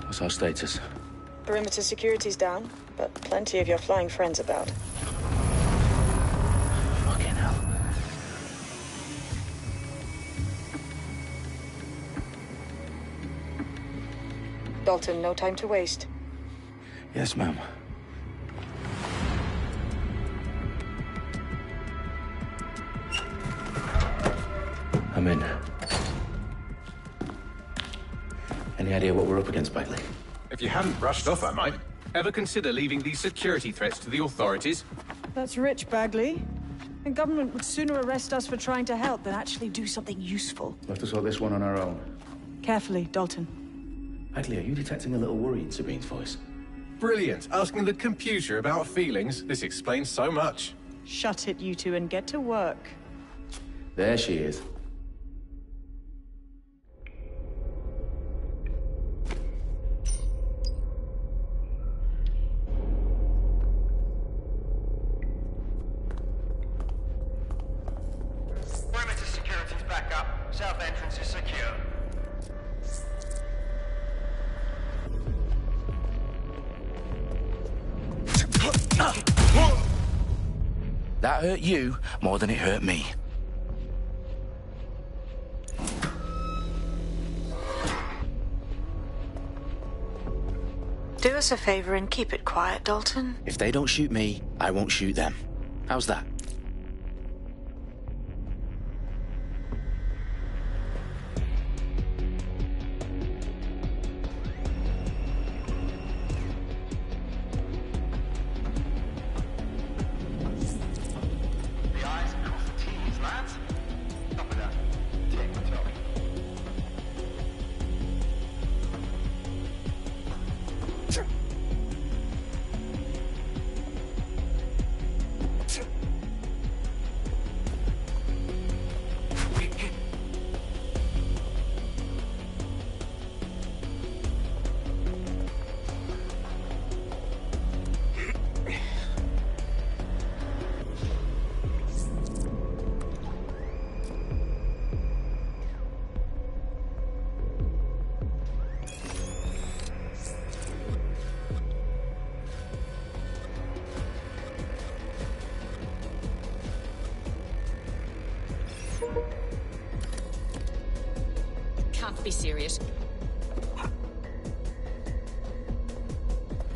What's our status? Perimeter security's down, but plenty of your flying friends about. Fucking hell. Dalton, no time to waste. Yes, ma'am. I'm in. Any idea what we're up against, Bagley? If you hadn't brushed off, I might. Ever consider leaving these security threats to the authorities? That's rich, Bagley. The government would sooner arrest us for trying to help than actually do something useful. We'll have to sort this one on our own. Carefully, Dalton. Bagley, are you detecting a little worry in Sabine's voice? Brilliant. Asking the computer about feelings. This explains so much. Shut it, you two, and get to work. There she is. Perimeter security's back up. South entrance is secure. That hurt you more than it hurt me. Do us a favor and keep it quiet, Dalton. If they don't shoot me, I won't shoot them. How's that? The I's cross the T's, lads. Stop with that. Take control. Can't be serious.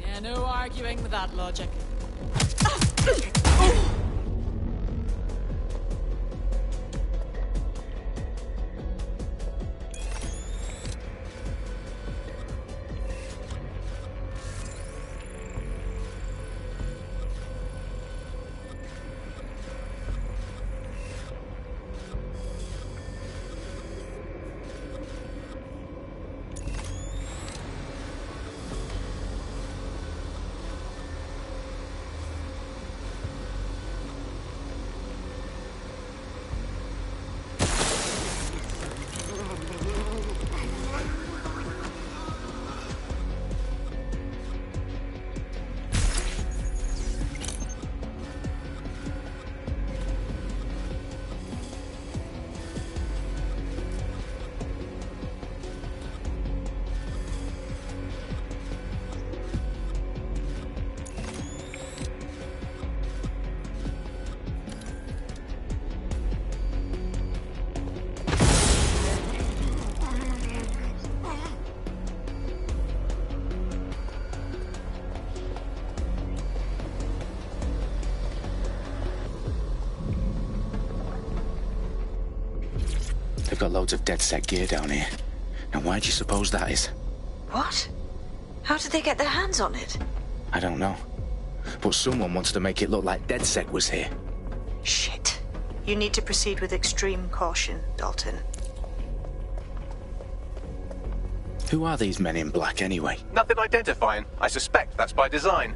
Yeah, no arguing with that logic. They've got loads of DedSec gear down here. Now why do you suppose that is? What? How did they get their hands on it? I don't know. But someone wants to make it look like DedSec was here. Shit. You need to proceed with extreme caution, Dalton. Who are these men in black anyway? Nothing identifying. I suspect that's by design.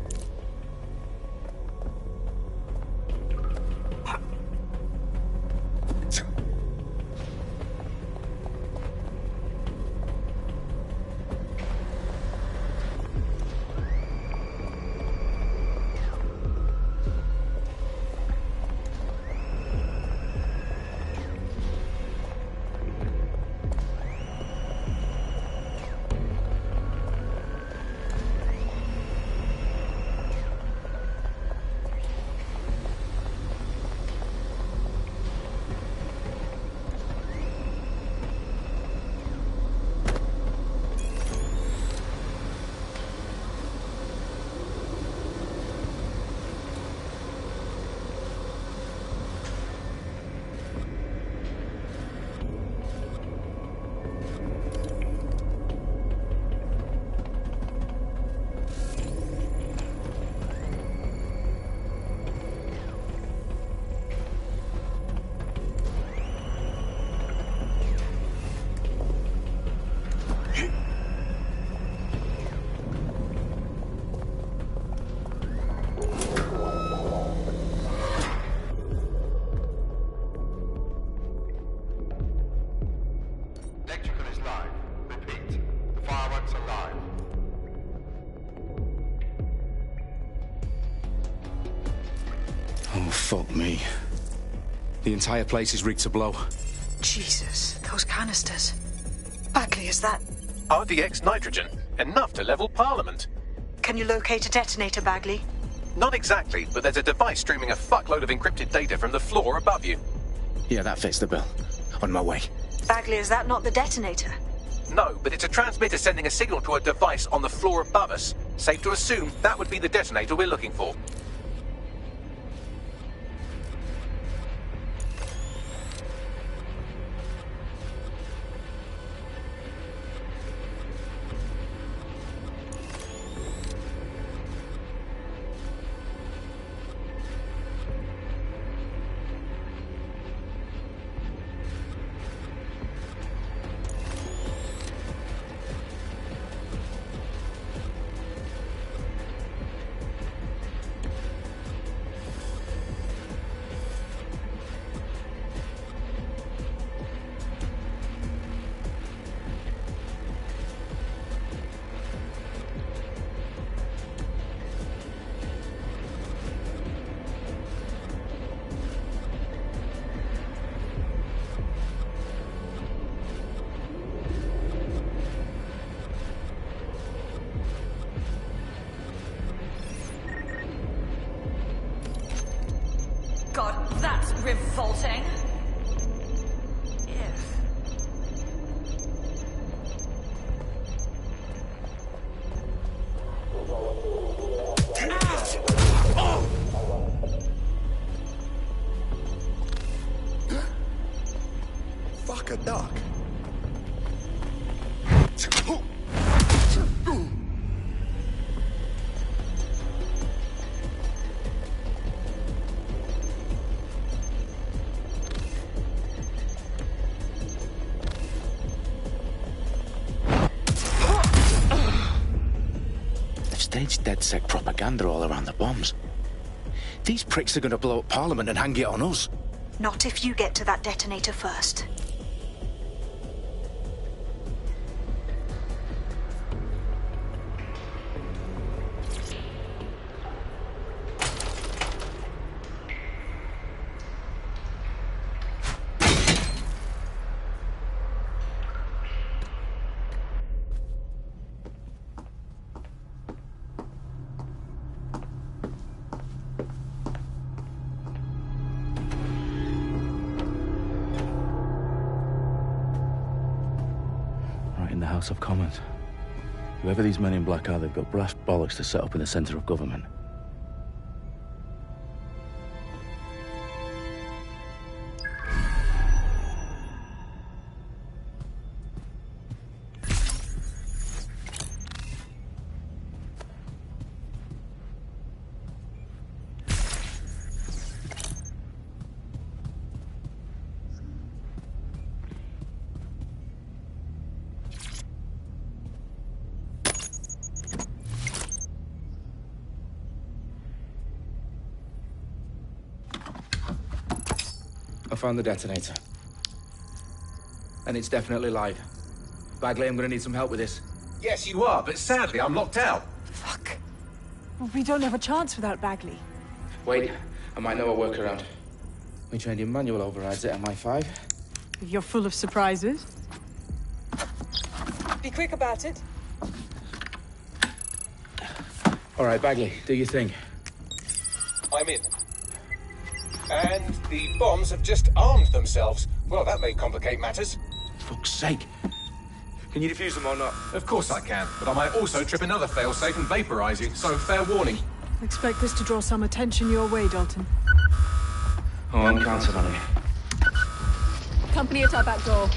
Fuck me. The entire place is rigged to blow. Jesus, those canisters. Bagley, is that... RDX nitrogen. Enough to level Parliament. Can you locate a detonator, Bagley? Not exactly, but there's a device streaming a fuckload of encrypted data from the floor above you. Yeah, that fits the bill. On my way. Bagley, is that not the detonator? No, but it's a transmitter sending a signal to a device on the floor above us. Safe to assume that would be the detonator we're looking for. God, that's revolting. Fuck a duck. They've staged DedSec propaganda all around the bombs. These pricks are going to blow up Parliament and hang it on us. Not if you get to that detonator first. In the House of Commons. Whoever these men in black are, they've got brass bollocks to set up in the centre of government. I found the detonator. And it's definitely live. Bagley, I'm gonna need some help with this. Yes, you are, but sadly I'm locked out. Fuck. We don't have a chance without Bagley. Wait, I might know a workaround. We trained in manual overrides at MI5. You're full of surprises. Be quick about it. All right, Bagley, do your thing. I'm in. And the bombs have just armed themselves. Well, that may complicate matters. Fuck's sake. Can you defuse them or not? Of course I can, but I might also trip another failsafe and vaporize you, so fair warning. Expect this to draw some attention your way, Dalton. Oh, I'm counting on it. Company at our back door.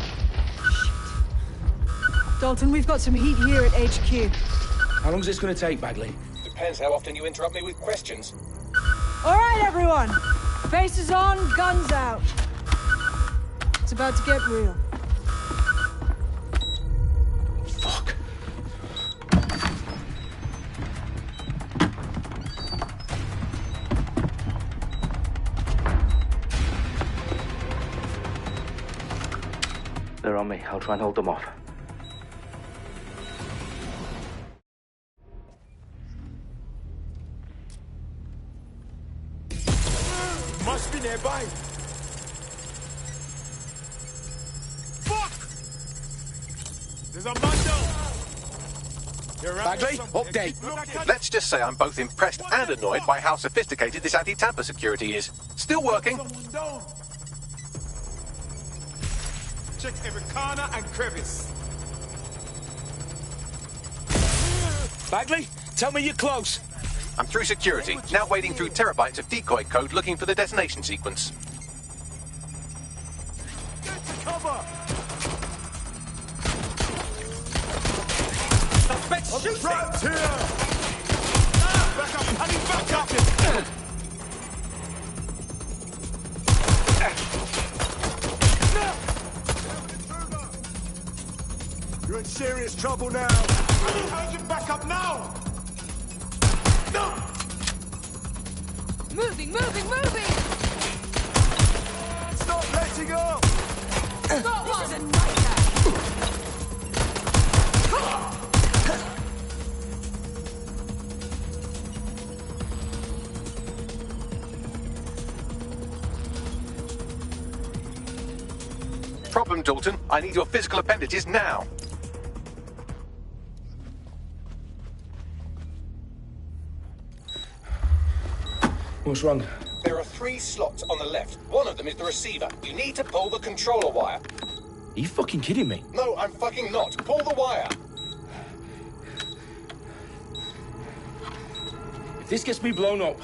Dalton, we've got some heat here at HQ. How long's this gonna take, Bagley? Depends how often you interrupt me with questions. All right, everyone. Faces on, guns out. It's about to get real. Fuck. They're on me. I'll try and hold them off. Watching nearby. Fuck! There's a bundle. Bagley, update. Let's just say I'm both impressed and annoyed by how sophisticated this anti-tamper security is. Still working. Someone down. Check every corner and crevice. Bagley, tell me you're close. I'm through security, now wading through terabytes of decoy code looking for the detonation sequence. Get to cover. Suspects shooting! Trapped here. Back up, honey, back up. You're in serious trouble now. How'd you back up now? No! Moving, moving, moving! Stop letting up! Got one! This is a nightmare! Problem, Dalton. I need your physical appendages now. What's wrong? There are 3 slots on the left. One of them is the receiver. You need to pull the controller wire. Are you fucking kidding me? No, I'm fucking not. Pull the wire. If this gets me blown up...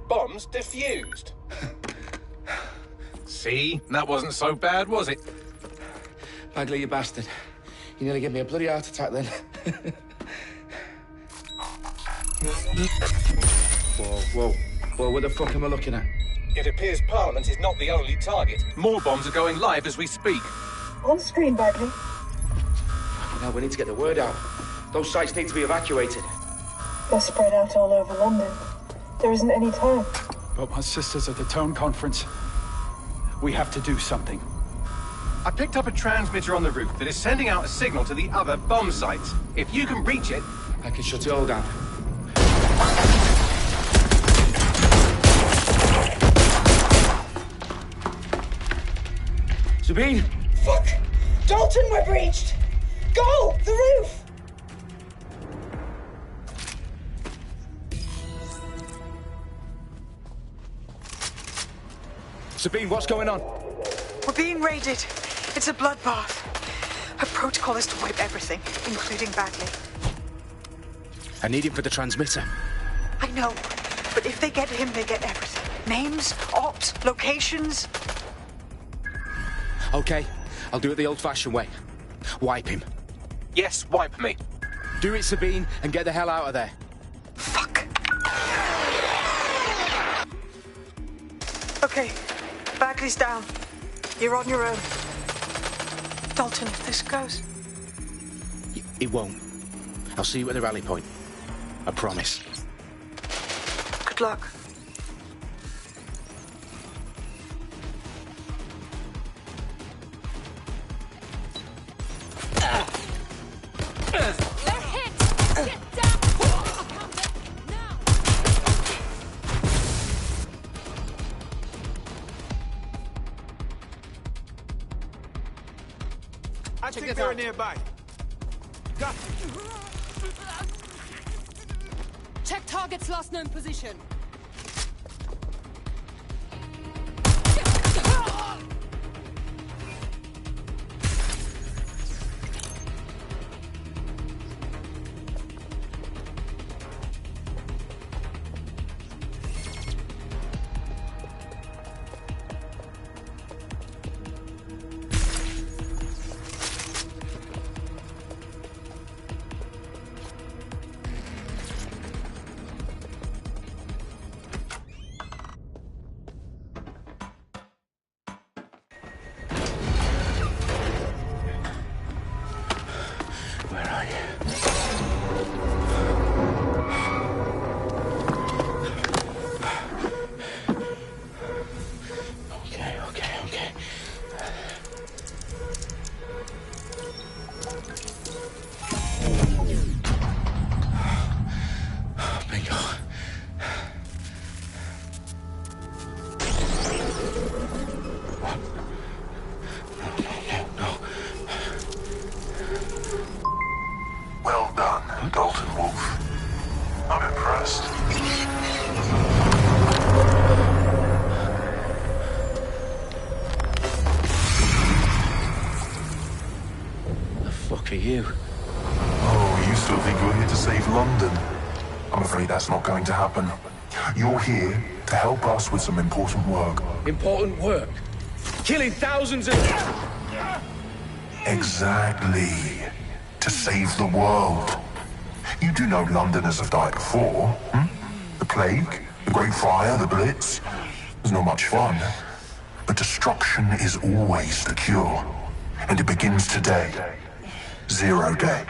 Bombs defused. See? That wasn't so bad, was it? Bagley, you bastard. You nearly gave me a bloody heart attack then. Whoa. What the fuck am I looking at? It appears Parliament is not the only target. More bombs are going live as we speak. On screen, Bagley. Now we need to get the word out. Those sites need to be evacuated. They're spread out all over London. There isn't any time. But my sister's at the town conference. We have to do something. I picked up a transmitter on the roof that is sending out a signal to the other bomb sites. If you can reach it... I can shut it all down. Sabine! Fuck! Dalton, we're breached! Go! The roof! Sabine, what's going on? We're being raided. It's a bloodbath. Her protocol is to wipe everything, including Bagley. I need him for the transmitter. I know, but if they get him, they get everything. Names, ops, locations. Okay, I'll do it the old-fashioned way. Wipe him. Yes, wipe me. Do it, Sabine, and get the hell out of there. Fuck. Okay, Bagley's down. You're on your own. Dalton, if this goes... It won't. I'll see you at the rally point. I promise. Good luck. They're hit! Get down! Now! I think they're nearby. Got it. Check target's last known position. for you. Oh, you still think you're here to save London? I'm afraid that's not going to happen. You're here to help us with some important work. Important work? Killing thousands of... Exactly. To save the world. You do know Londoners have died before, hmm? The Plague, the Great Fire, the Blitz. It's not much fun. But destruction is always the cure. And it begins today. Zero Day.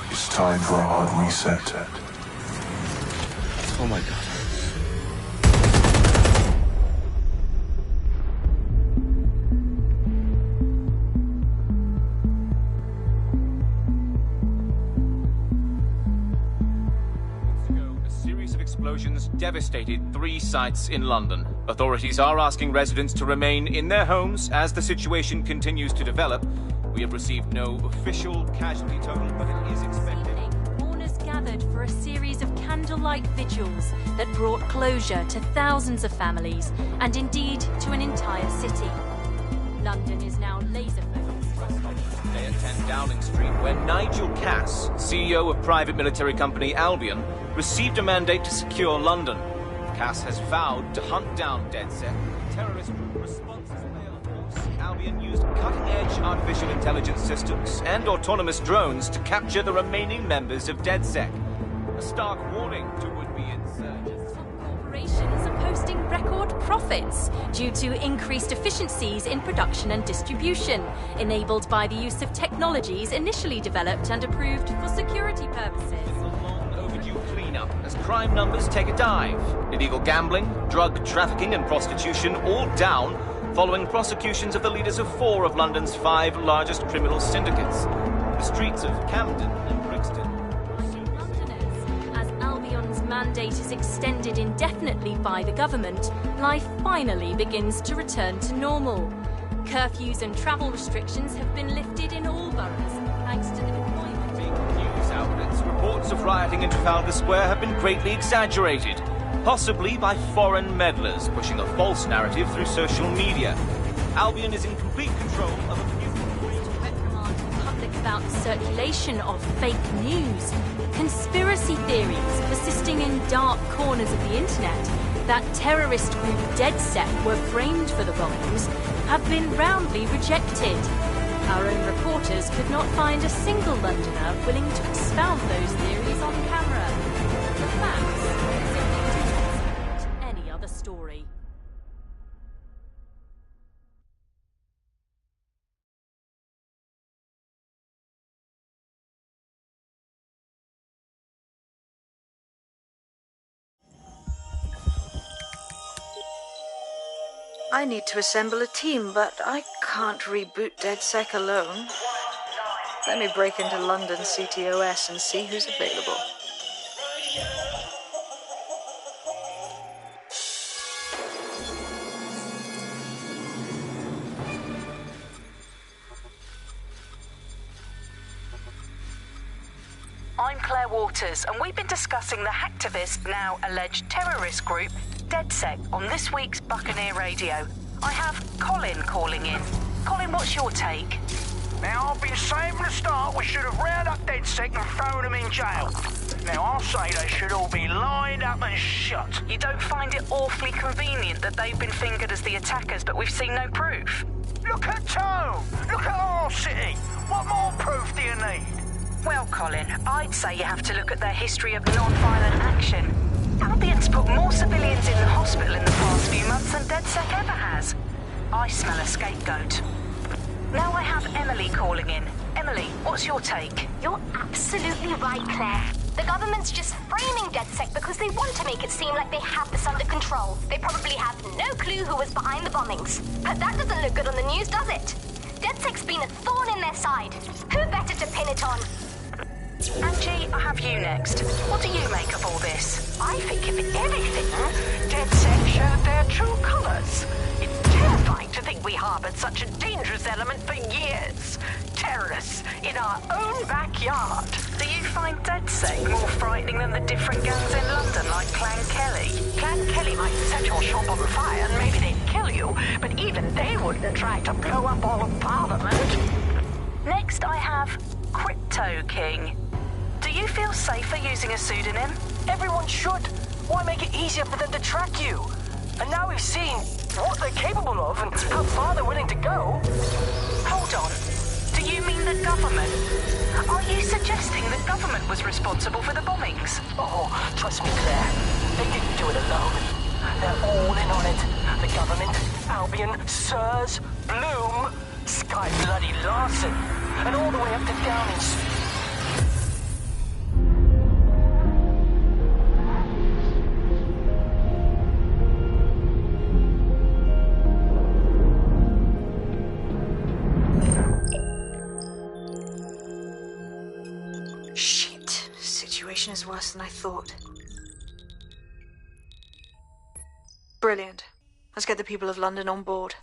It's time for a hard reset. Oh my God. Explosions devastated 3 sites in London. Authorities are asking residents to remain in their homes as the situation continues to develop. We have received no official casualty total, but it is expected. Mourners gathered for a series of candlelight vigils that brought closure to thousands of families and indeed to an entire city. London is now laser-focused. Today at 10 Downing Street, where Nigel Cass, CEO of private military company Albion, received a mandate to secure London. Cass has vowed to hunt down DedSec. Terrorist responses failed. Of course, Albion used cutting-edge artificial intelligence systems and autonomous drones to capture the remaining members of DedSec. A stark warning to would-be insurgents. Corporations are posting record profits due to increased efficiencies in production and distribution, enabled by the use of technologies initially developed and approved for security purposes. Cleanup as crime numbers take a dive. Illegal gambling, drug trafficking and prostitution all down following prosecutions of the leaders of 4 of London's 5 largest criminal syndicates. The streets of Camden and Brixton. Londoners, as Albion's mandate is extended indefinitely by the government, life finally begins to return to normal. Curfews and travel restrictions have been lifted in all boroughs, thanks to the deployment. News outlets, reports of rioting in Trafalgar Square have been greatly exaggerated, possibly by foreign meddlers pushing a false narrative through social media. Albion is in complete control of a reprimand the public about the circulation of fake news, conspiracy theories persisting in dark corners of the internet that terrorist group DedSec were framed for the bombings have been roundly rejected. Our own reporters could not find a single Londoner willing to expound those theories on camera. The facts simply do not any other story. I need to assemble a team, but I can't reboot DedSec alone. Let me break into London CTOS and see who's available. I'm Claire Waters, and we've been discussing the hacktivist, now alleged terrorist group, DedSec, on this week's Buccaneer Radio. I have Colin calling in. Colin, what's your take? Now, I've been saying from the start we should have rounded up DedSec and thrown them in jail. Now, I'll say they should all be lined up and shot. You don't find it awfully convenient that they've been fingered as the attackers, but we've seen no proof? Look at Tone! Look at our city! What more proof do you need? Well, Colin, I'd say you have to look at their history of non-violent action. Albion's put more civilians in the hospital in the past few months than DedSec ever has. I smell a scapegoat. Now I have Emily calling in. Emily, what's your take? You're absolutely right, Claire. The government's just framing DedSec because they want to make it seem like they have this under control. They probably have no clue who was behind the bombings. But that doesn't look good on the news, does it? DedSec's been a thorn in their side. Who better to pin it on? Angie, I have you next. What do you make of all this? I think, if anything, DedSec showed their true colours. It's terrifying to think we harboured such a dangerous element for years. Terrorists in our own backyard. Do you find DedSec more frightening than the different gangs in London like Clan Kelly? Clan Kelly might set your shop on fire and maybe they'd kill you, but even they wouldn't try to blow up all of Parliament. Next I have Crypto King. Do you feel safer using a pseudonym? Everyone should. Why make it easier for them to track you? And now we've seen what they're capable of and how far they're willing to go. Hold on. Do you mean the government? Are you suggesting the government was responsible for the bombings? Oh, trust me, Claire. They didn't do it alone. They're all in on it. The government, Albion, Sirs, Bloom, Sky Bloody Larson, and all the way up to Downing's. Shit. Situation is worse than I thought. Brilliant. Let's get the people of London on board.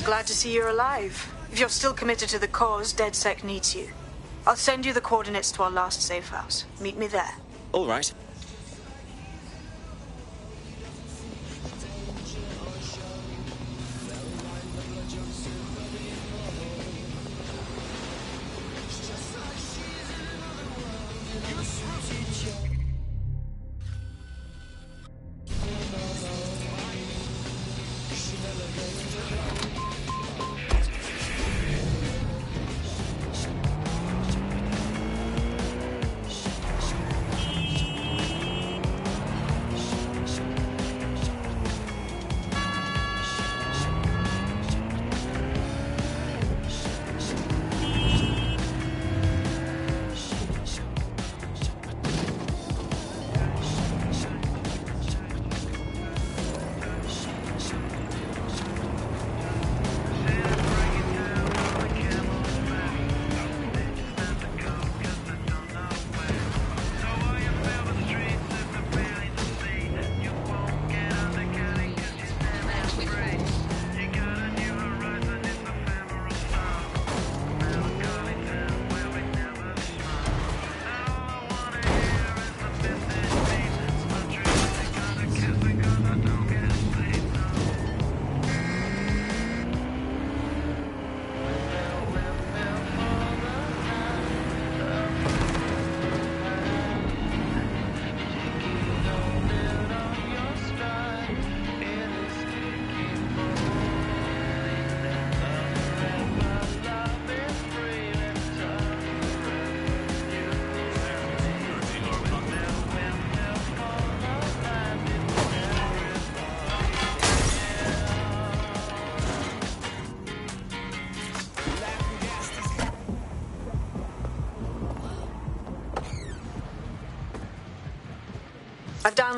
Glad to see you're alive. If you're still committed to the cause, DedSec needs you. I'll send you the coordinates to our last safe house. Meet me there. All right.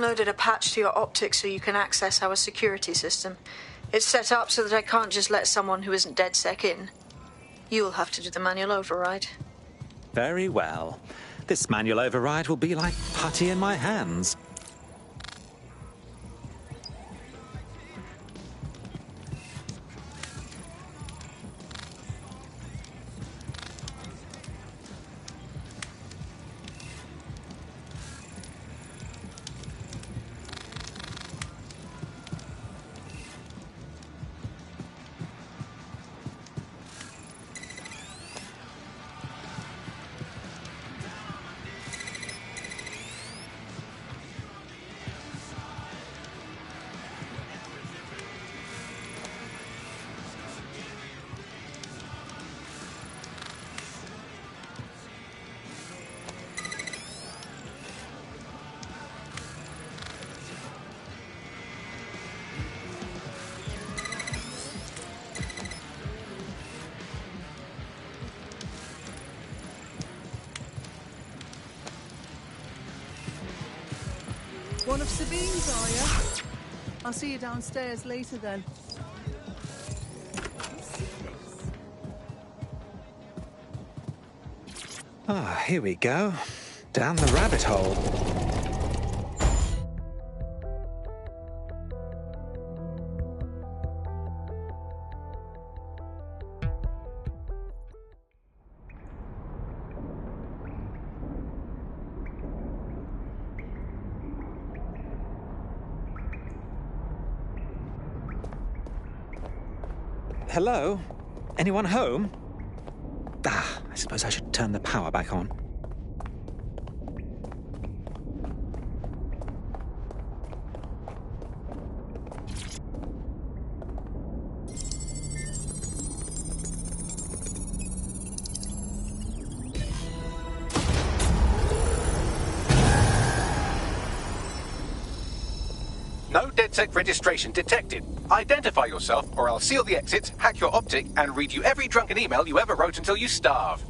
downloaded a patch to your optics so you can access our security system. It's set up so that I can't just let someone who isn't DedSec in. You'll have to do the manual override. Very well. This manual override will be like putty in my hands. One of Sabine's, are you? I'll see you downstairs later then. Ah, here we go. Down the rabbit hole. Hello? Anyone home? Ah, I suppose I should turn the power back on. No DedSec registration detected. Identify yourself, or I'll seal the exits, hack your optic, and read you every drunken email you ever wrote until you starve.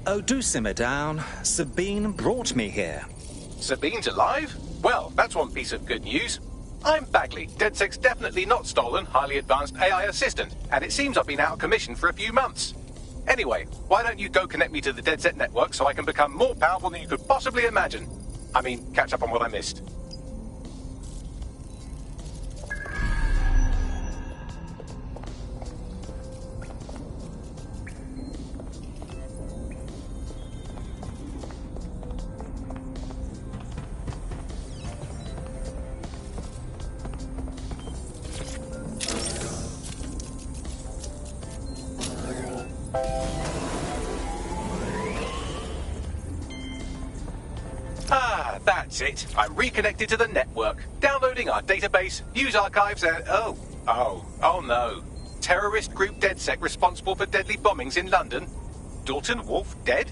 Oh, do simmer down. Sabine brought me here. Sabine's alive? Well, that's one piece of good news. I'm Bagley, DedSec's definitely not stolen, highly advanced AI assistant, and it seems I've been out of commission for a few months. Anyway, why don't you go connect me to the DedSec network so I can become more powerful than you could possibly imagine? I mean, catch up on what I missed. Ah, that's it. I'm reconnected to the network, downloading our database, news archives, and oh no. Terrorist group DedSec responsible for deadly bombings in London. Dalton Wolf dead?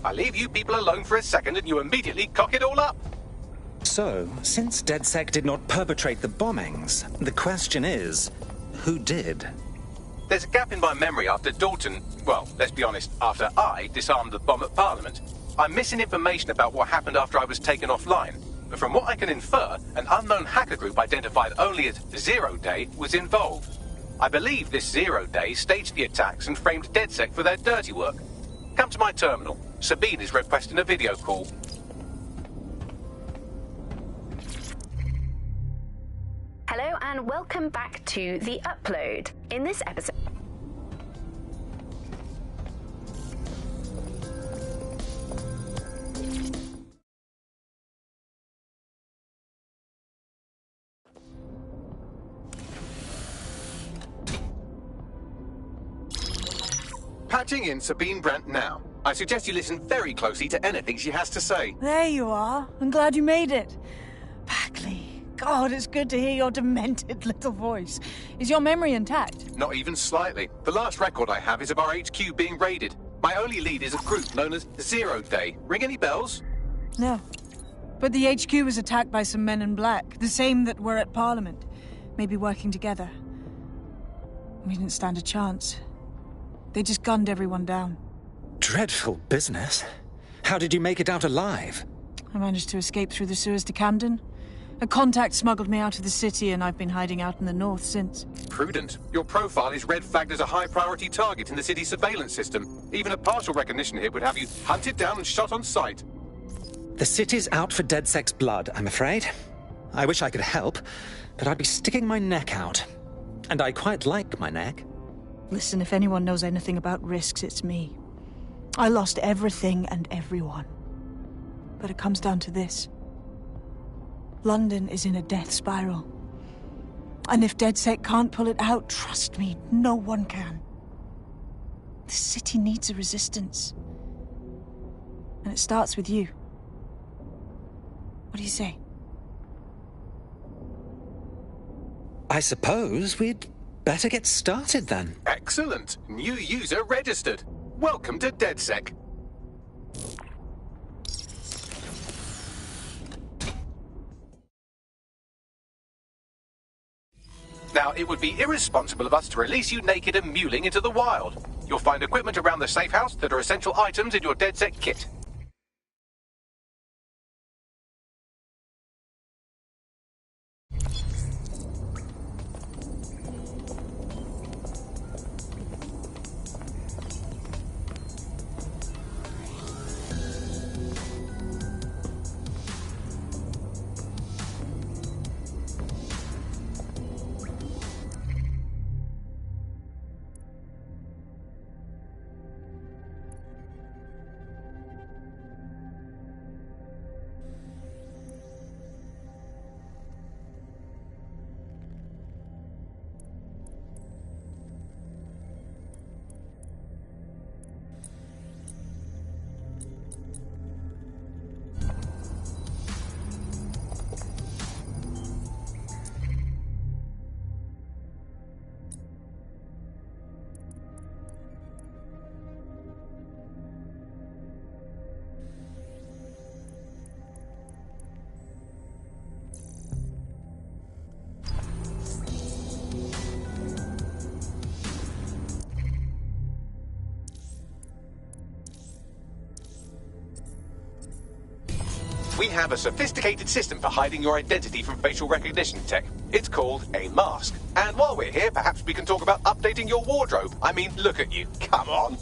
I leave you people alone for a second and you immediately cock it all up. So, since DedSec did not perpetrate the bombings, the question is, who did? There's a gap in my memory after Dalton, well, let's be honest, after I disarmed the bomb at Parliament. I'm missing information about what happened after I was taken offline. But from what I can infer, an unknown hacker group identified only as Zero Day was involved. I believe this Zero Day staged the attacks and framed DedSec for their dirty work. Come to my terminal. Sabine is requesting a video call. Hello and welcome back to The Upload. In this episode... Patching in Sabine Brandt now. I suggest you listen very closely to anything she has to say. There you are. I'm glad you made it. Bagley. God, it's good to hear your demented little voice. Is your memory intact? Not even slightly. The last record I have is of our HQ being raided. My only lead is a group known as Zero Day. Ring any bells? No. But the HQ was attacked by some men in black, the same that were at Parliament. Maybe working together. We didn't stand a chance. They just gunned everyone down. Dreadful business. How did you make it out alive? I managed to escape through the sewers to Camden. A contact smuggled me out of the city, and I've been hiding out in the north since. Prudent. Your profile is red flagged as a high-priority target in the city's surveillance system. Even a partial recognition hit would have you hunted down and shot on sight. The city's out for DedSec's blood, I'm afraid. I wish I could help, but I'd be sticking my neck out. And I quite like my neck. Listen, if anyone knows anything about risks, it's me. I lost everything and everyone. But it comes down to this. London is in a death spiral. And if DedSec can't pull it out, trust me, no one can. The city needs a resistance. And it starts with you. What do you say? I suppose we'd better get started then. Excellent. New user registered. Welcome to DedSec. Now, it would be irresponsible of us to release you naked and mewling into the wild. You'll find equipment around the safe house that are essential items in your DedSec kit. We have a sophisticated system for hiding your identity from facial recognition tech. It's called a mask. And while we're here, perhaps we can talk about updating your wardrobe. I mean, look at you. Come on.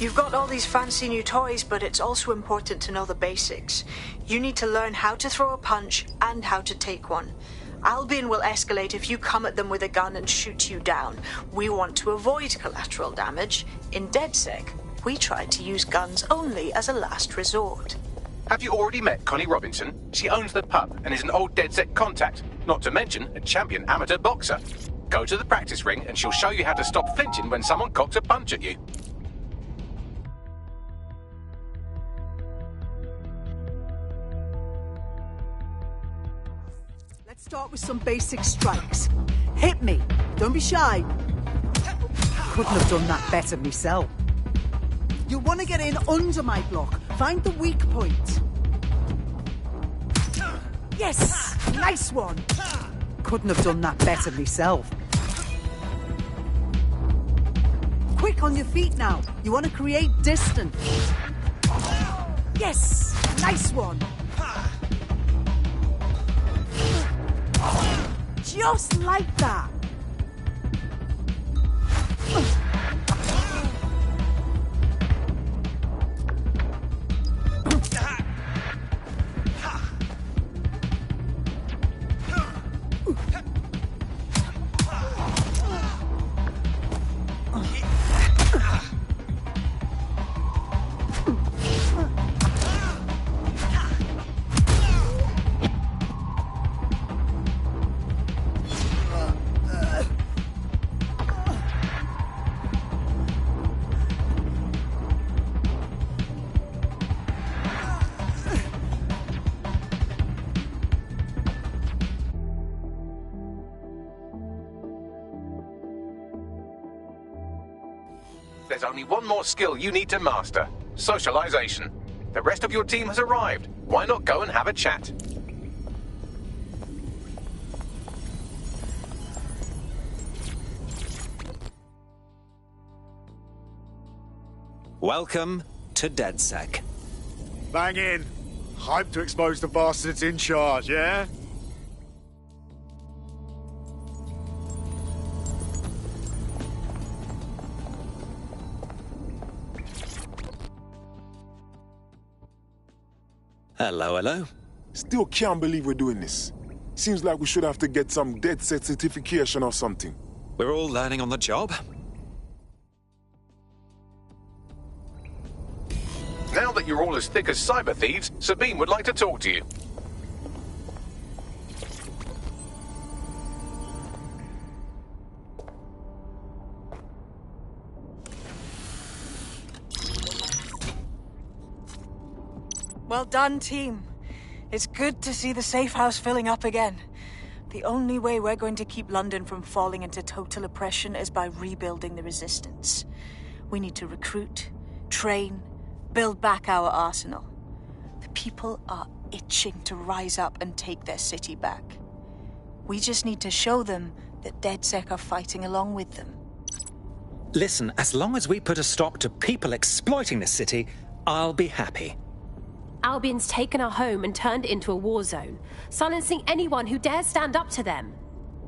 You've got all these fancy new toys, but it's also important to know the basics. You need to learn how to throw a punch and how to take one. Albion will escalate if you come at them with a gun and shoot you down. We want to avoid collateral damage. In DedSec, we try to use guns only as a last resort. Have you already met Connie Robinson? She owns the pub and is an old DedSec contact, not to mention a champion amateur boxer. Go to the practice ring and she'll show you how to stop flinching when someone cocks a punch at you. Let's start with some basic strikes. Hit me. Don't be shy. Couldn't have done that better myself. You want to get in under my block. Find the weak point. Yes! Nice one! Couldn't have done that better myself. Quick on your feet now. You want to create distance. Yes! Nice one! Just like that. There's only one more skill you need to master. Socialization. The rest of your team has arrived. Why not go and have a chat? Welcome to DedSec. Bang in. Hype to expose the bastards in charge, yeah? Hello, hello. Still can't believe we're doing this. Seems like we should have to get some DedSec certification or something. We're all learning on the job. Now that you're all as thick as cyber thieves, Sabine would like to talk to you. Well done, team. It's good to see the safe house filling up again. The only way we're going to keep London from falling into total oppression is by rebuilding the resistance. We need to recruit, train, build back our arsenal. The people are itching to rise up and take their city back. We just need to show them that DedSec are fighting along with them. Listen, as long as we put a stop to people exploiting this city, I'll be happy. Albion's taken our home and turned it into a war zone, silencing anyone who dares stand up to them.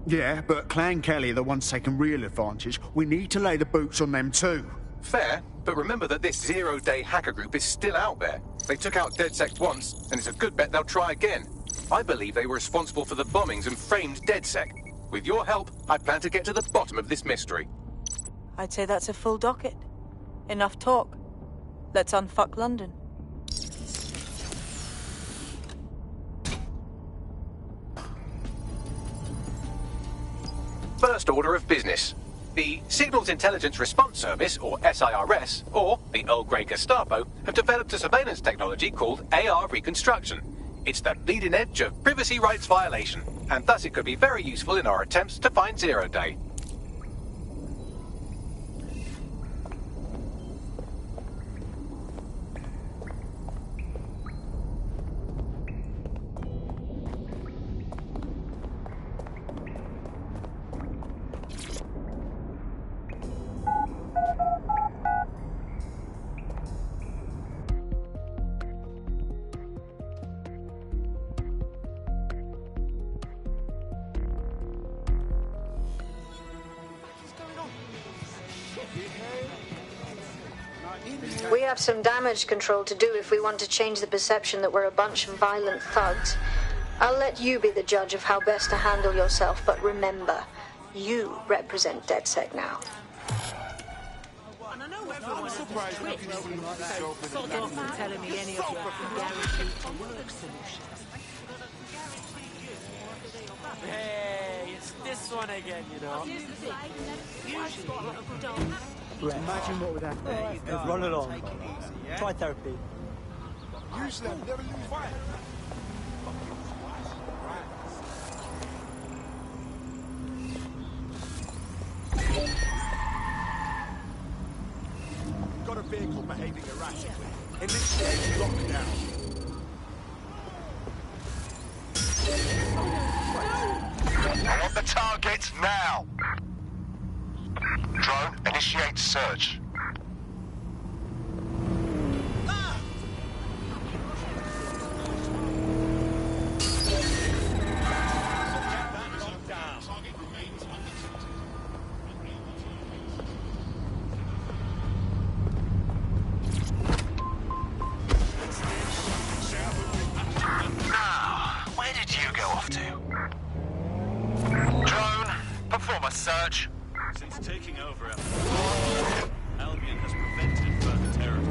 Yeah, but Clan Kelly are the ones taking real advantage. We need to lay the boots on them too. Fair, but remember that this zero-day hacker group is still out there. They took out DedSec once, and it's a good bet they'll try again. I believe they were responsible for the bombings and framed DedSec. With your help, I plan to get to the bottom of this mystery. I'd say that's a full docket. Enough talk. Let's unfuck London. First order of business. The Signals Intelligence Response Service, or SIRS, or the Earl Grey Gestapo, have developed a surveillance technology called AR Reconstruction. It's the leading edge of privacy rights violation, and thus it could be very useful in our attempts to find Zero Day. We have some damage control to do if we want to change the perception that we're a bunch of violent thugs. I'll let you be the judge of how best to handle yourself, but remember, you represent DedSec now. I'm surprised you can see myself in the back. Telling me any of you can guarantee a work solution. Hey, it's this one again, you know. Imagine what would happen. Run along. Try therapy. Usually I never lose fight. Got a vehicle behaving erratically. Initiate lockdown. I want the target now. Drone, initiate search. Where did you go off to? Drone, perform a search. Since taking over Albion has prevented further terror.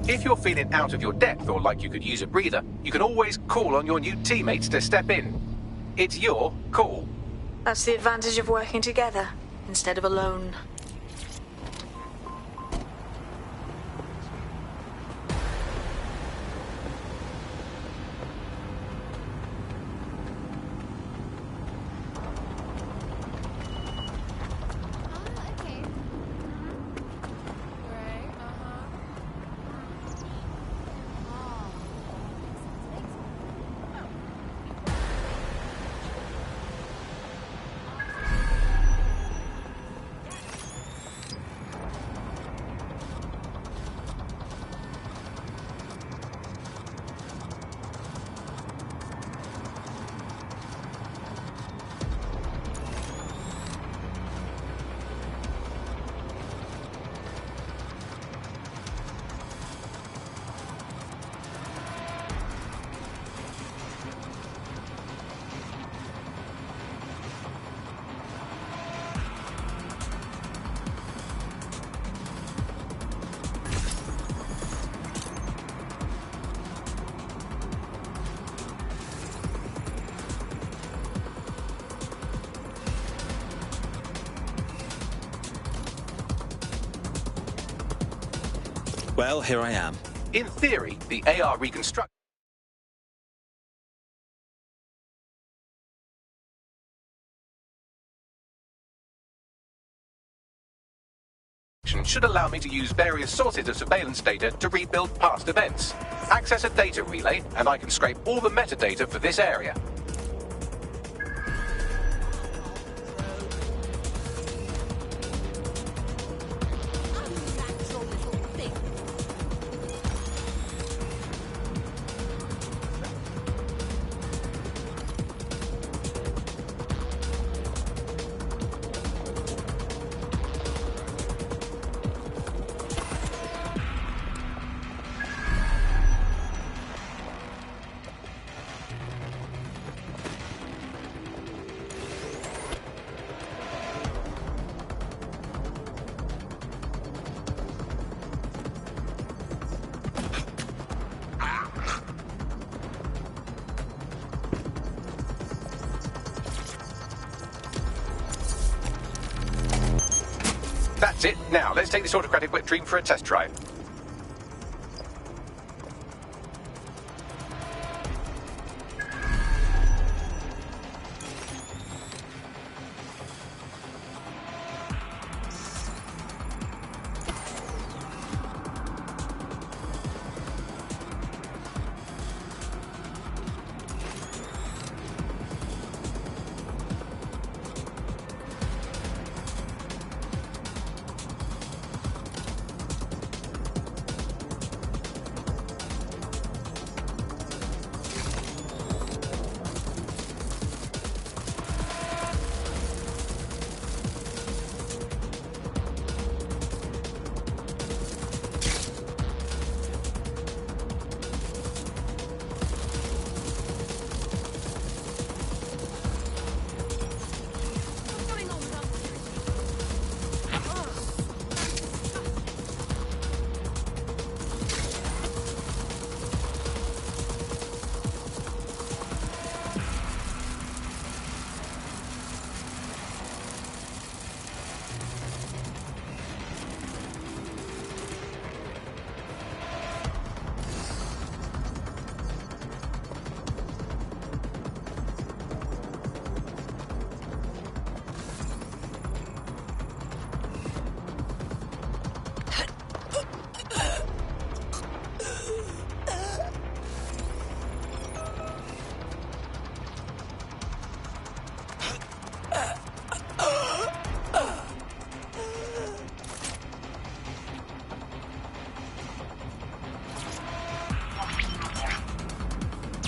If you're feeling out of your depth or like you could use a breather, you can always call on your new teammates to step in. It's your call. That's the advantage of working together, instead of alone. Well, here I am. In theory, the AR reconstruction connection should allow me to use various sources of surveillance data to rebuild past events. Access a data relay, and I can scrape all the metadata for this area. That's it. Now, let's take this autocratic wet dream for a test drive.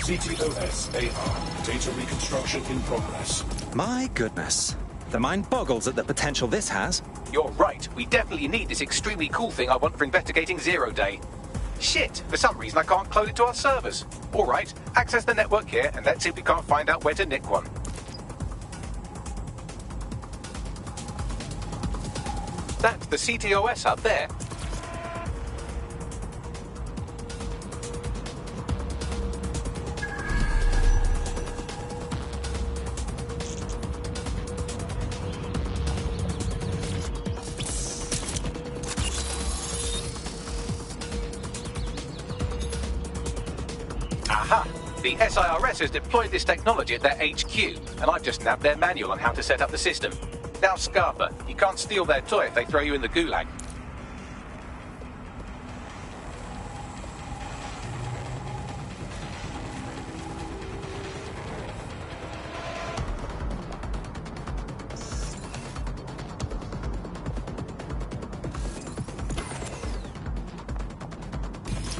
CTOS-AR. Data reconstruction in progress. My goodness. The mind boggles at the potential this has. You're right. We definitely need this extremely cool thing I want for investigating Zero Day. Shit! For some reason I can't clone it to our servers. Alright, access the network here and let's see if we can't find out where to nick one. That's the CTOS up there. Aha! The SIRS has deployed this technology at their HQ, and I've just nabbed their manual on how to set up the system. Now, Scarpa, you can't steal their toy if they throw you in the gulag.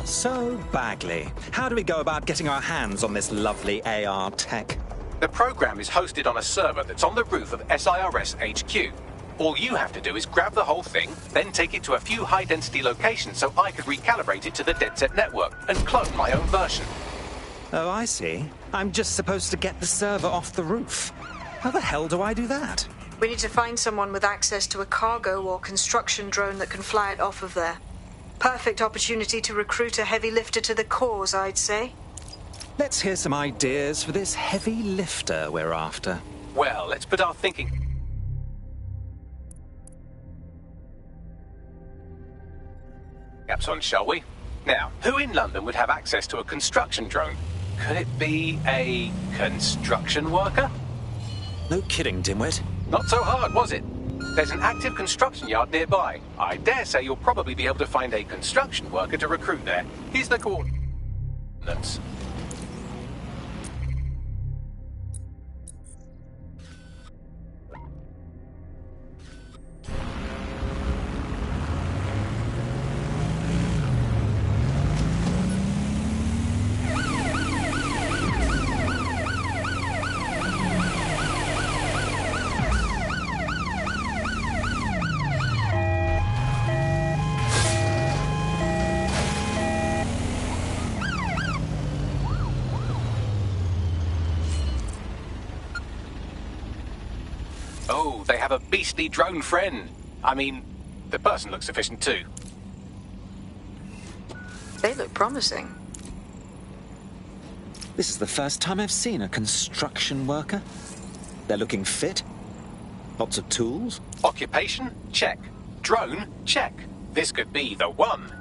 So, Bagley, how do we go about getting our hands on this lovely AR tech? The program is hosted on a server that's on the roof of SIRS HQ. All you have to do is grab the whole thing, then take it to a few high-density locations so I could recalibrate it to the DedSec network and clone my own version. Oh, I see. I'm just supposed to get the server off the roof. How the hell do I do that? We need to find someone with access to a cargo or construction drone that can fly it off of there. Perfect opportunity to recruit a heavy lifter to the cause, I'd say. Let's hear some ideas for this heavy lifter we're after. Well, let's put our thinking... caps on, shall we? Now, who in London would have access to a construction drone? Could it be a construction worker? No kidding, dimwit. Not so hard, was it? There's an active construction yard nearby. I dare say you'll probably be able to find a construction worker to recruit there. Here's the coordinates. Oh, they have a beastly drone friend. I mean, the person looks sufficient too. They look promising. This is the first time I've seen a construction worker. They're looking fit. Lots of tools. Occupation? Check. Drone? Check. This could be the one.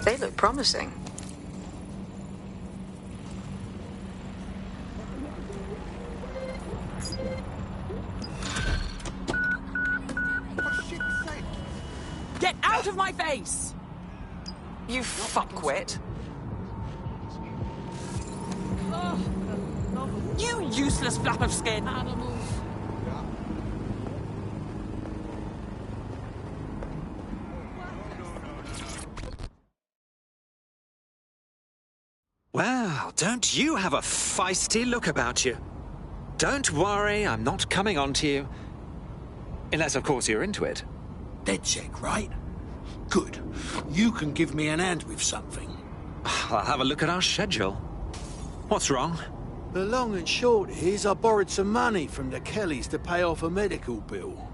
They look promising. Get out of my face! You fuckwit. You useless flap of skin. Well, don't you have a feisty look about you? Don't worry, I'm not coming on to you. Unless, of course, you're into it. DedSec, right? Good. You can give me an hand with something. I'll have a look at our schedule. What's wrong? The long and short is I borrowed some money from the Kellys to pay off a medical bill.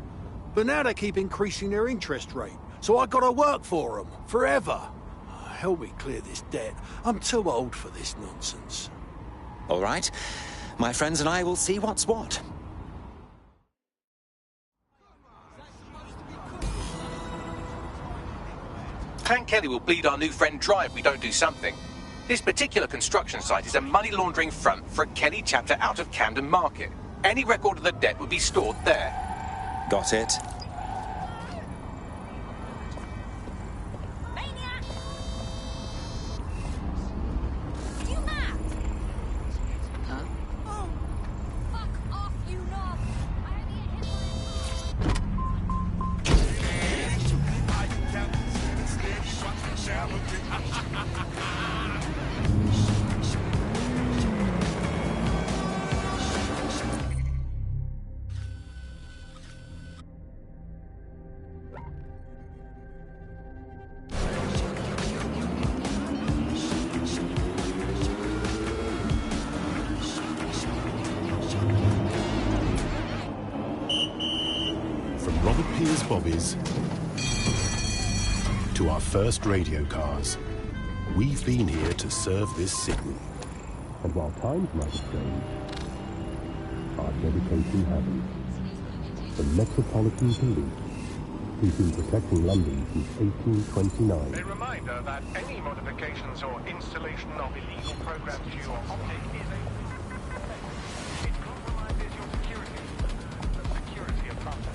But now they keep increasing their interest rate, so I gotta work for them, forever. Help me clear this debt. I'm too old for this nonsense. All right. My friends and I will see what's what. Clan Kelly will bleed our new friend dry if we don't do something. This particular construction site is a money laundering front for a Kelly chapter out of Camden Market. Any record of the debt would be stored there. Got it. Bobbies to our first radio cars. We've been here to serve this city. And while times might have changed, our dedication hasn't. The Metropolitan Police, who've been protecting London since 1829. A reminder that any modifications or installation of illegal programs to your optic is it compromises your security. The security of London.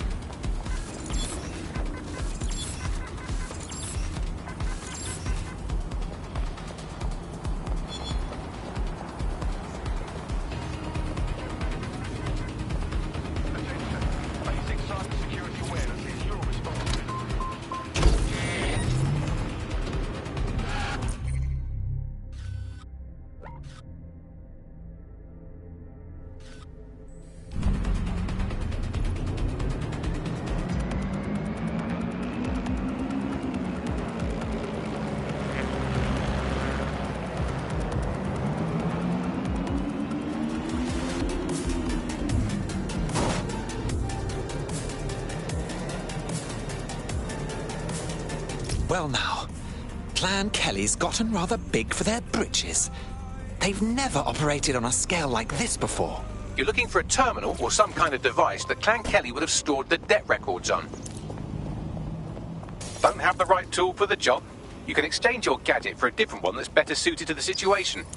Well now, Clan Kelly's gotten rather big for their britches. They've never operated on a scale like this before. You're looking for a terminal or some kind of device that Clan Kelly would have stored the debt records on. Don't have the right tool for the job? You can exchange your gadget for a different one that's better suited to the situation.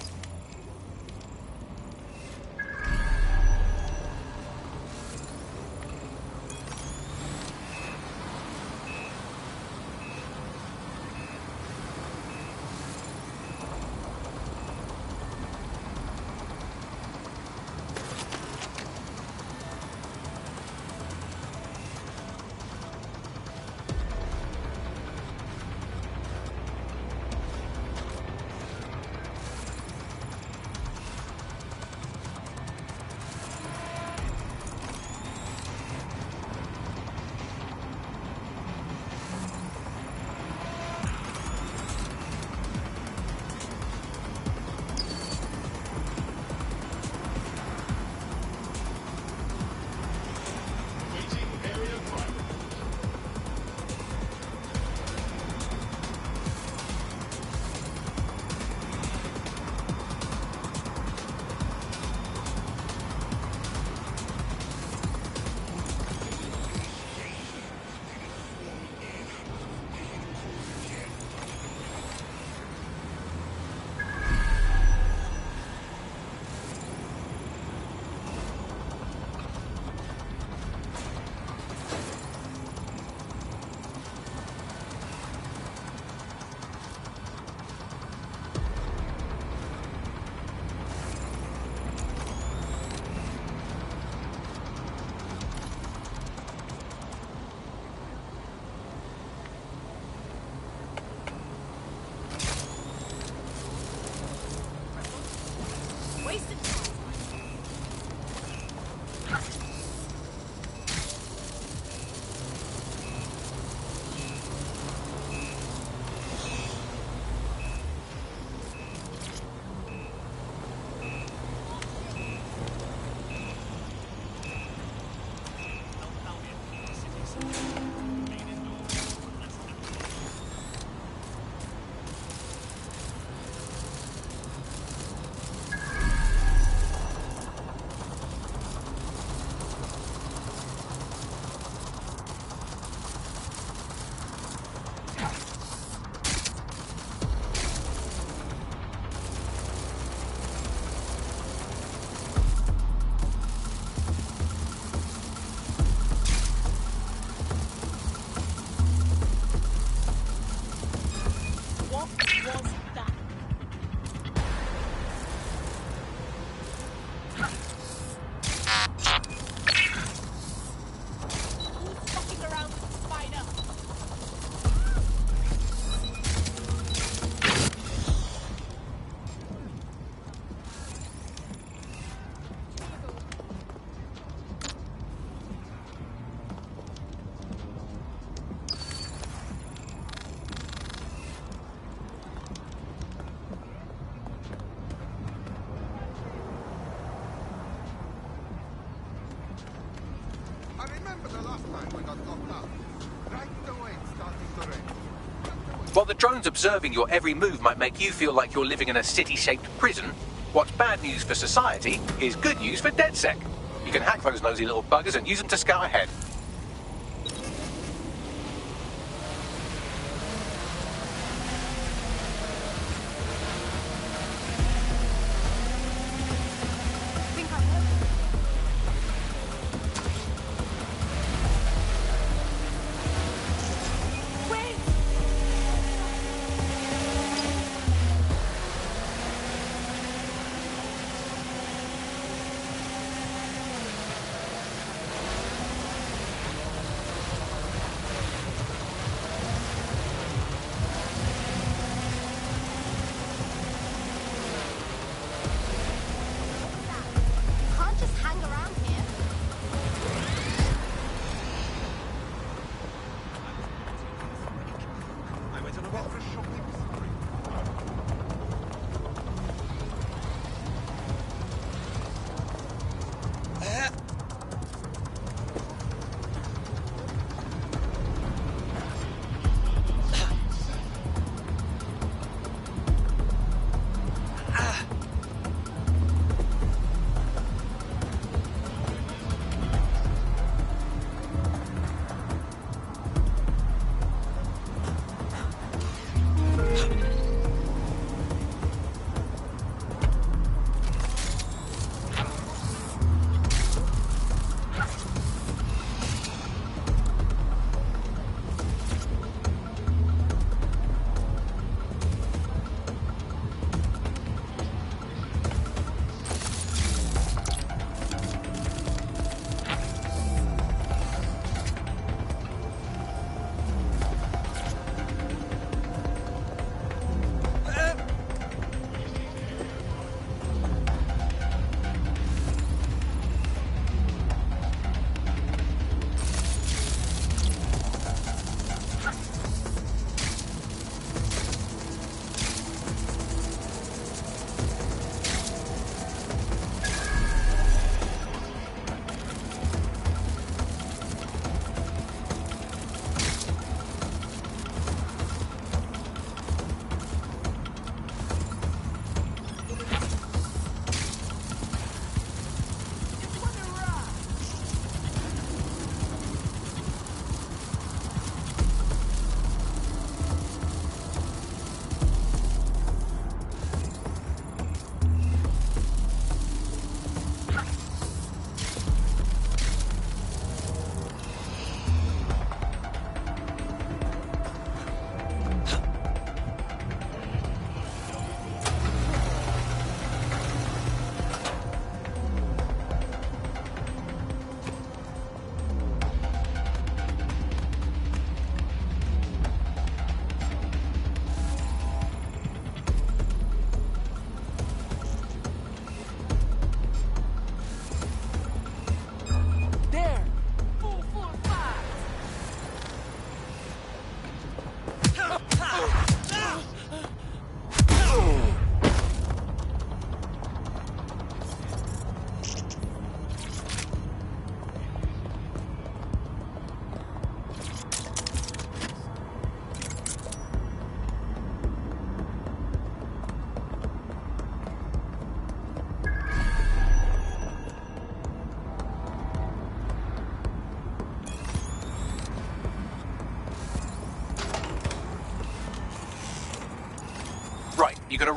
While the drones observing your every move might make you feel like you're living in a city-shaped prison, what's bad news for society is good news for DedSec. You can hack those nosy little buggers and use them to scout ahead.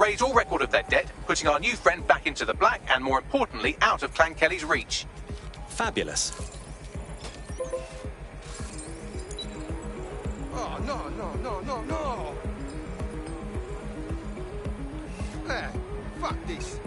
erase all record of their debt, putting our new friend back into the black and, more importantly, out of Clan Kelly's reach. Fabulous. Oh, no. Fuck this.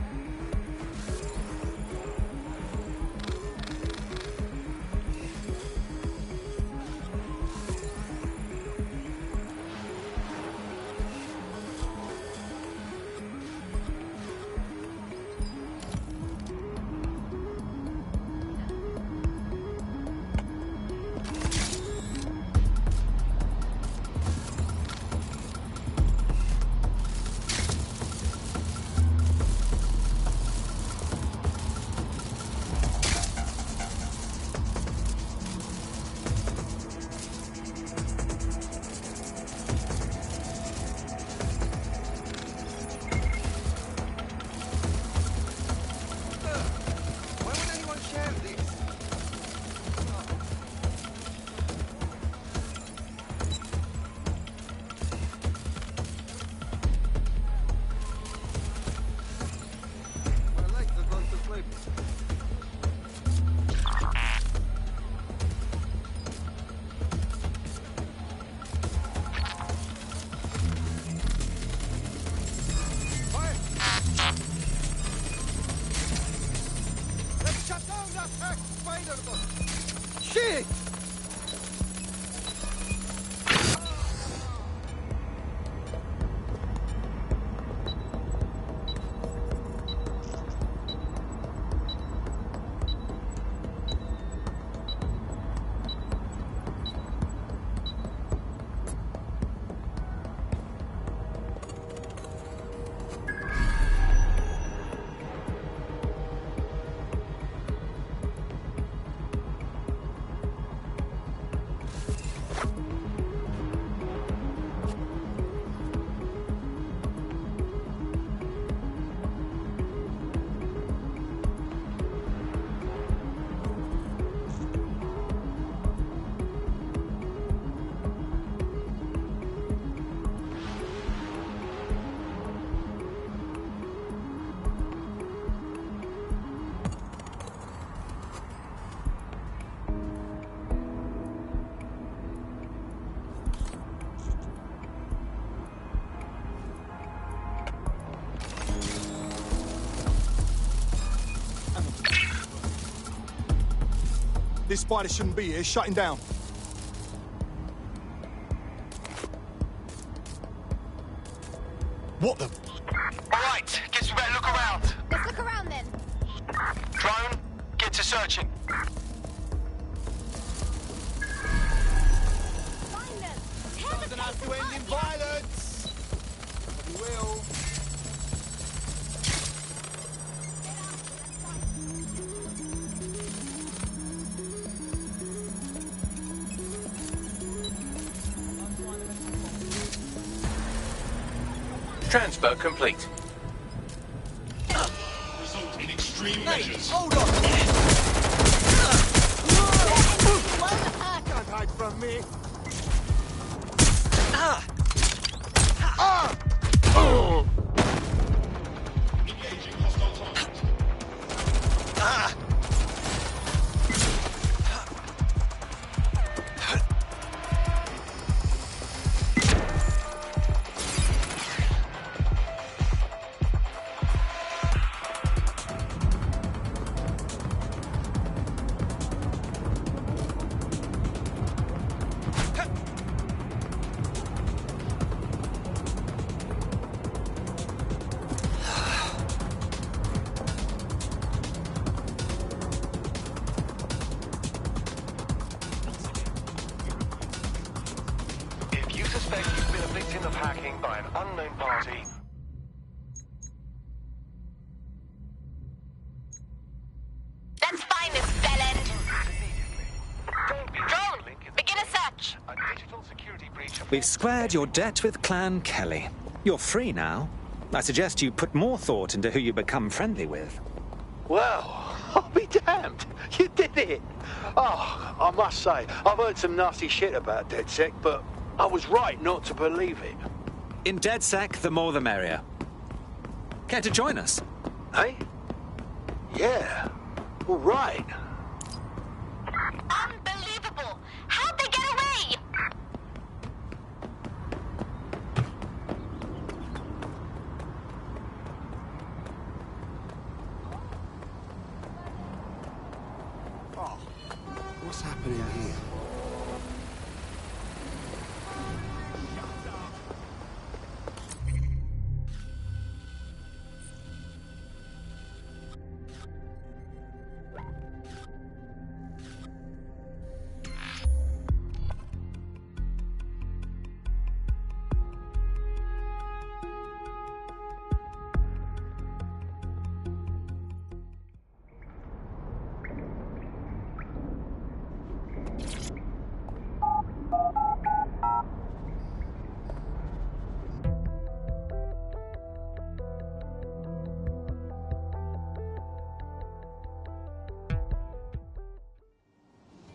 Shit! This spider shouldn't be here. Shut him down. What the? All right, guess we better look around. Let's look around then. Drone, get to searching. Find them. Doesn't have to end in violence. But we will. Transfer complete. Result in extreme measures. Hold on. Can't hide from me. Engaging hostile target. If you suspect you've been a victim of hacking by an unknown party, Let's find this bellend. Drone, begin a search. a digital security breach of We've squared your debt with Clan Kelly. You're free now. I suggest you put more thought into who you become friendly with. Well, I'll be damned. You did it. Oh, I must say, I've heard some nasty shit about DedSec, but I was right not to believe it. In DedSec, the more the merrier. Care to join us? Hey? Yeah. All right. Unbelievable! How'd they get away? Oh, what's happening here?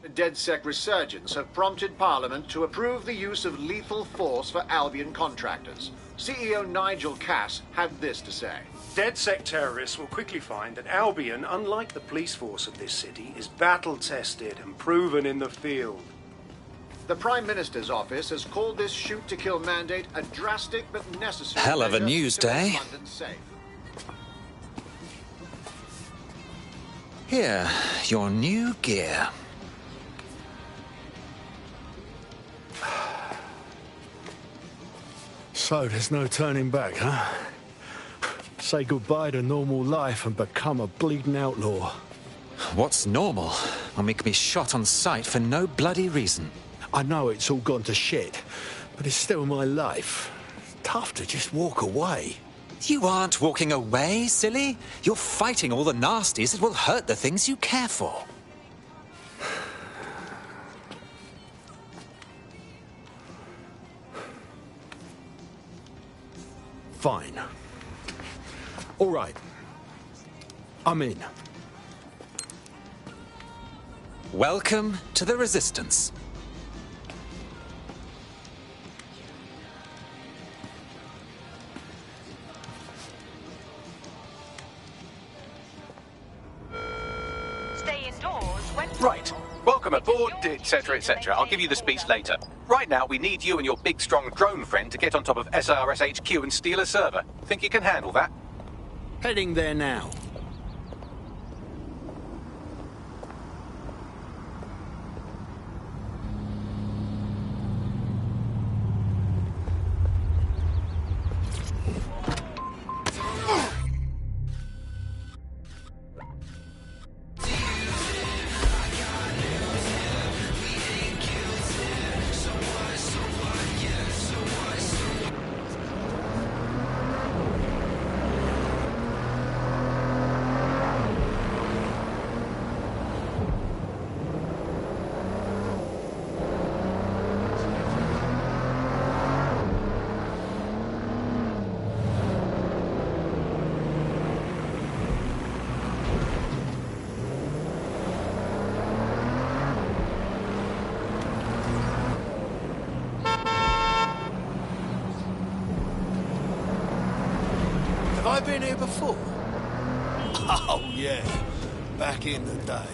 The DedSec resurgence have prompted Parliament to approve the use of lethal force for Albion contractors. CEO Nigel Cass had this to say. DedSec terrorists will quickly find that Albion, unlike the police force of this city, is battle-tested and proven in the field. The Prime Minister's office has called this shoot-to-kill mandate a drastic but necessary Hell of a measure news to make day. London safe. Here, your new gear. So there's no turning back, huh? Say goodbye to normal life and become a bleeding outlaw. What's normal when we can be shot on sight for no bloody reason? I know it's all gone to shit, but it's still my life. It's tough to just walk away. You aren't walking away, silly. You're fighting all the nasties that will hurt the things you care for. Fine. All right. I'm in. Welcome to the Resistance. Stay indoors when... Right. Welcome aboard, etc., etc. I'll give you the speech later. Right now, we need you and your big, strong drone friend to get on top of SRS HQ and steal a server. Think you can handle that? Heading there now. Have I been here before? Oh, yeah. Back in the day.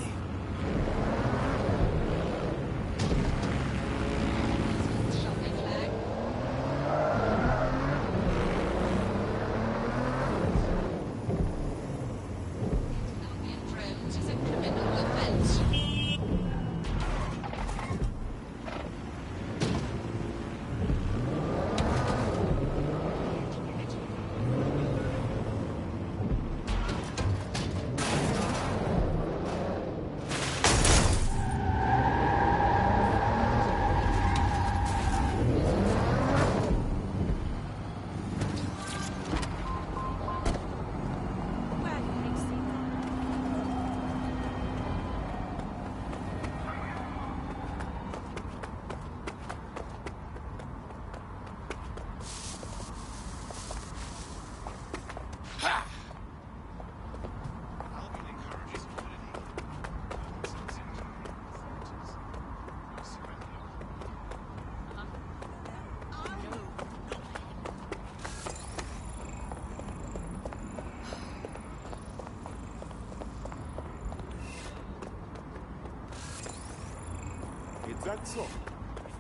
that so?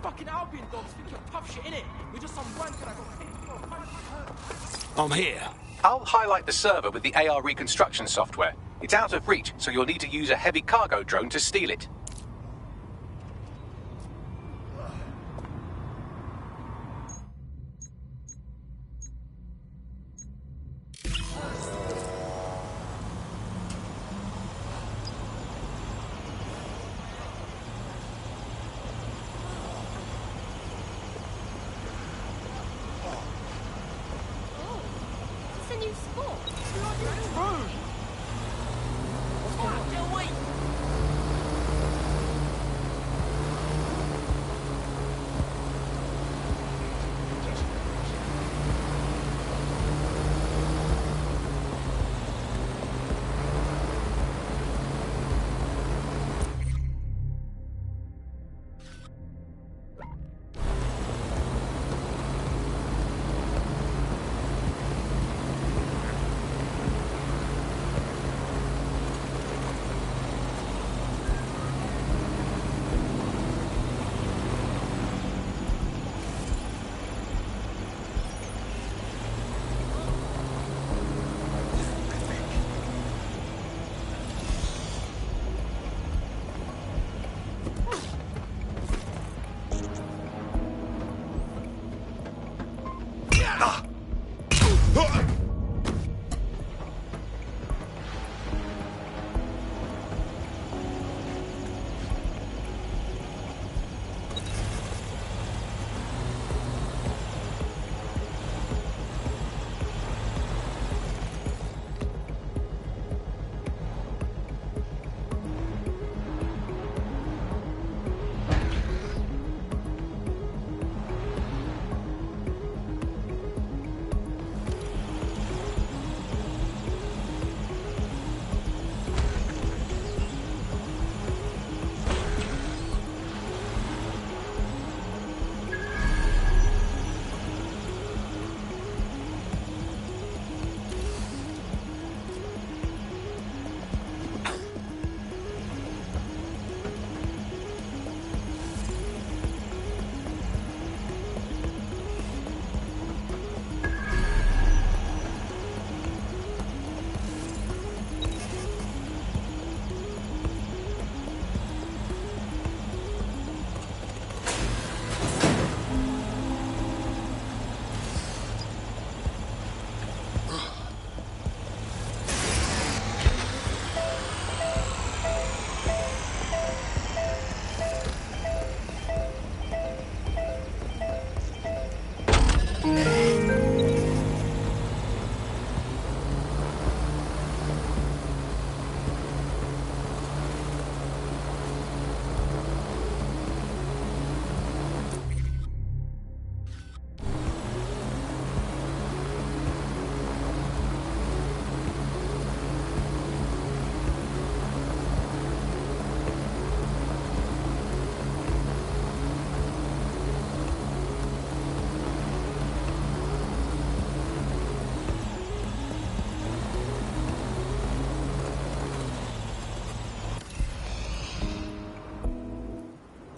Fucking Albion dogs think you're tough shit, innit? You're just some wanker that got picked for a punch. I'm here. I'll highlight the server with the AR reconstruction software. It's out of reach, so you'll need to use a heavy cargo drone to steal it. It's a new sport.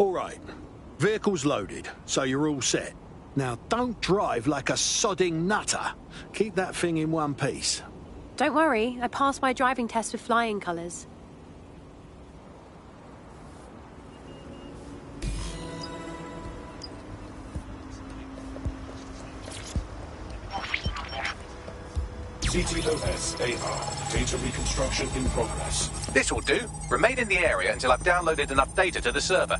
All right. Vehicle's loaded, so you're all set. Now, don't drive like a sodding nutter. Keep that thing in one piece. Don't worry, I passed my driving test with flying colours. CTOS AR. Data reconstruction in progress. This will do. Remain in the area until I've downloaded enough data to the server.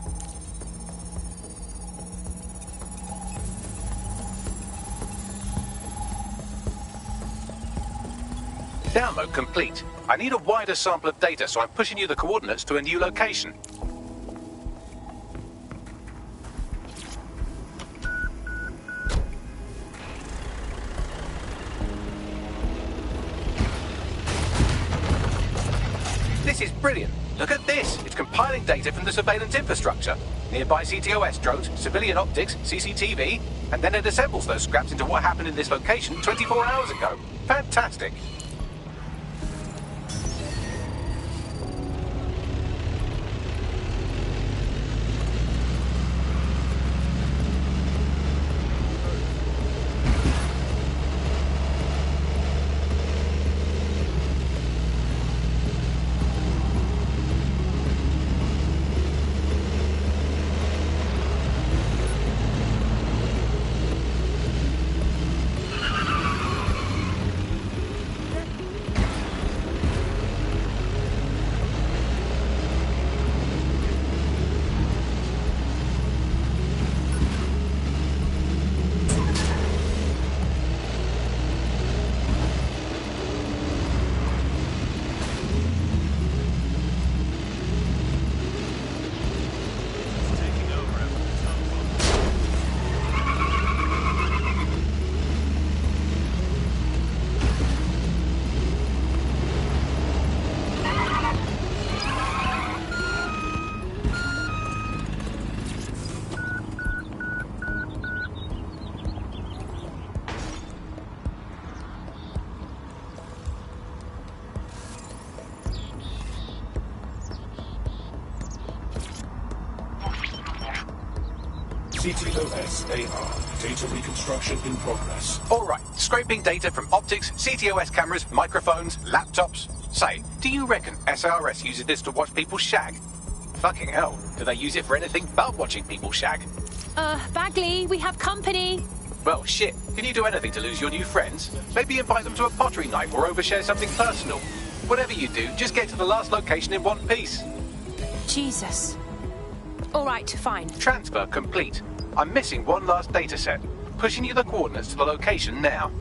Download complete. I need a wider sample of data, so I'm pushing you the coordinates to a new location. This is brilliant. Look at this. It's compiling data from the surveillance infrastructure. Nearby CTOS drones, civilian optics, CCTV, and then it assembles those scraps into what happened in this location 24 hours ago. Fantastic. CTOS-AR. Data reconstruction in progress. All right, scraping data from optics, CTOS cameras, microphones, laptops. Say, do you reckon SRS uses this to watch people shag? Fucking hell, do they use it for anything but watching people shag? Bagley, we have company. Well, shit, can you do anything to lose your new friends? Maybe invite them to a pottery night or overshare something personal. Whatever you do, just get to the last location in one piece. Jesus. All right, fine. Transfer complete. I'm missing one last data set. Pushing you the coordinates to the location now.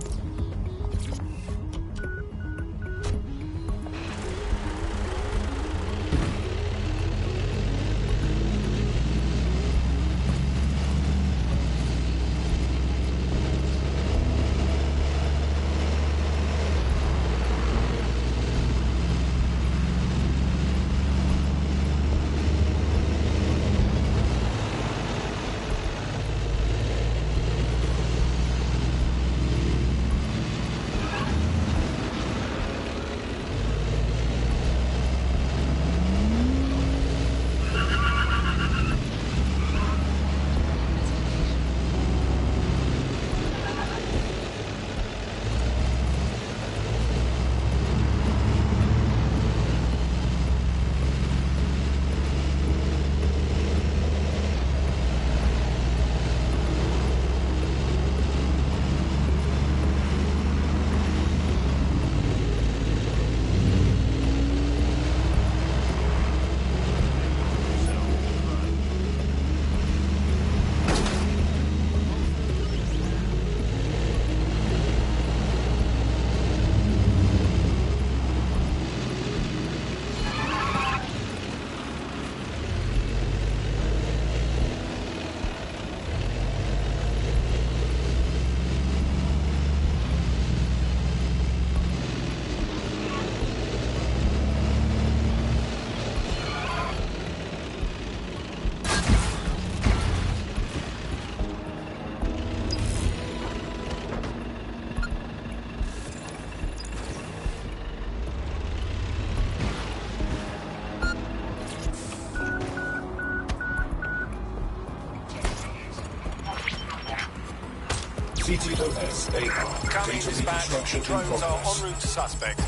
CTOS-AR. Coming Data dispatch. reconstruction in Drones are progress. en route to suspect.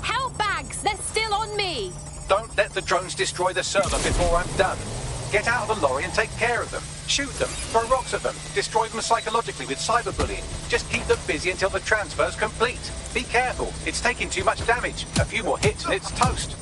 Help bags! They're still on me! Don't let the drones destroy the server before I'm done. Get out of the lorry and take care of them. Shoot them, throw rocks at them, destroy them psychologically with cyberbullying. Just keep them busy until the transfer's complete. Be careful, it's taking too much damage. A few more hits and it's toast.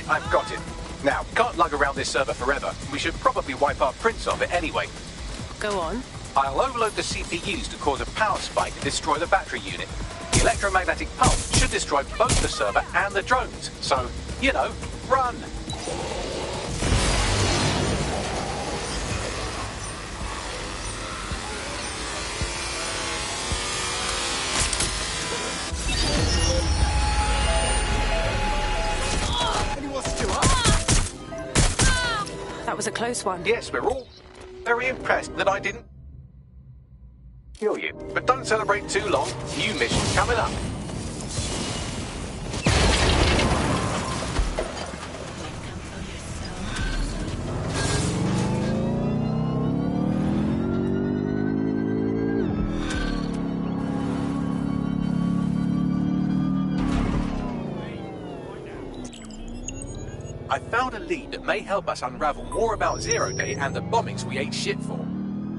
I've got it. Now, can't lug around this server forever. We should probably wipe our prints off it anyway. Go on. I'll overload the CPUs to cause a power spike and destroy the battery unit. The electromagnetic pulse should destroy both the server and the drones. So, you know, run! That was a close one. Yes, we're all very impressed that I didn't kill you. But don't celebrate too long. New mission coming up. I found a lead that may help us unravel more about Zero Day and the bombings we ate shit for.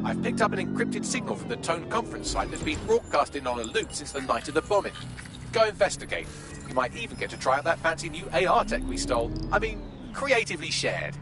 I've picked up an encrypted signal from the Tone conference site that's been broadcasting on a loop since the night of the bombing. Go investigate. You might even get to try out that fancy new AR tech we stole. I mean, creatively shared.